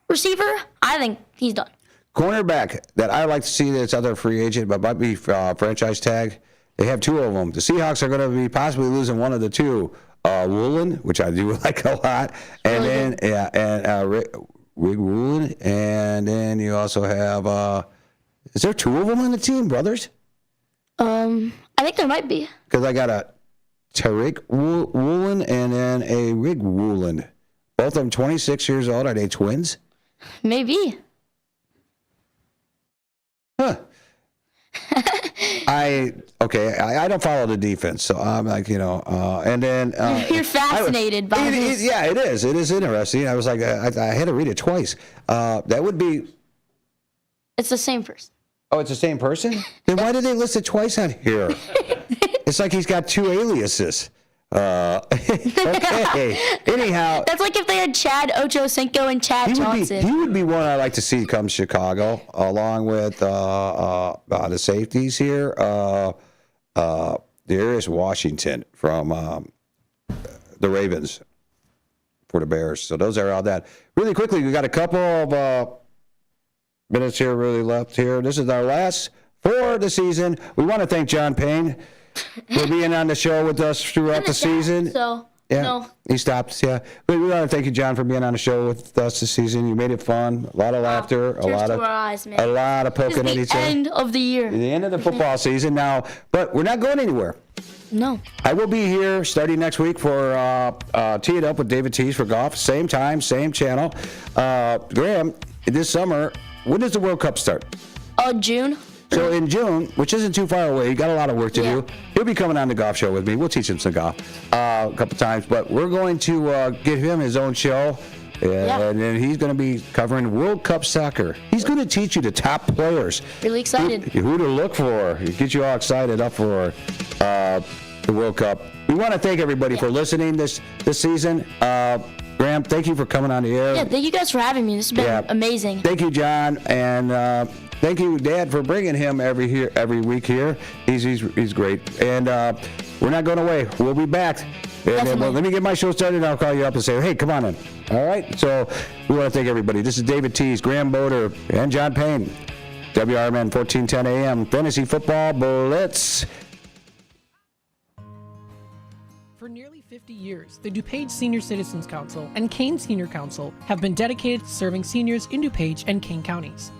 receiver, I think he's done. Cornerback that I like to see that's other free agent, but might be franchise tag. They have two of them. The Seahawks are going to be possibly losing one of the two. Woolen, which I do like a lot, and then Rick Woolen, and then you also have. Is there two of them on the team, brothers? I think there might be. Because I got a Tariq Woolen and then a Rig Woolen. Both of them 26 years old. Are they twins? Maybe. Huh. I don't follow the defense, so I'm and then you're fascinated by this. Yeah, it is. It is interesting. I was like, I had to read it twice. That would be. It's the same person. Oh, it's the same person? Then why did they list it twice on here? It's like he's got two aliases. Okay. Anyhow, that's like if they had Chad Ochocinco and Chad Johnson. He would be one I'd like to see come to Chicago, along with the safeties here. There is Washington from the Ravens for the Bears. So those are all that. Really quickly, we got a couple of minutes here really left here. This is our last for the season. We want to thank John Payne for being on the show with us throughout the season. He stopped. Yeah, but we want to thank you, John, for being on the show with us this season. You made it fun. A lot of laughter. A lot of poking at each other. The end of the year. The end of the football season now, but we're not going anywhere. No. I will be here starting next week for Tee It Up with David Tees for golf. Same time, same channel. Graham, this summer, when does the World Cup start? June. So in June, which isn't too far away, you got a lot of work to do. He'll be coming on the golf show with me. We'll teach him some golf a couple times, but we're going to give him his own show, and then he's going to be covering World Cup soccer. He's going to teach you the top players. Really excited. Who to look for. Get you all excited up for the World Cup. We want to thank everybody for listening this season. Graham, thank you for coming on the air. Yeah, thank you guys for having me. This has been amazing. Thank you, John, and thank you, Dad, for bringing him every week here. He's great, and we're not going away. We'll be back. And then, let me get my show started, and I'll call you up and say, hey, come on in. All right? So we want to thank everybody. This is David Tees, Graham Boder, and John Payne. WRMN 1410 AM, Fantasy Football Blitz. For nearly 50 years, the DuPage Senior Citizens Council and Kane Senior Council have been dedicated to serving seniors in DuPage and Kane counties.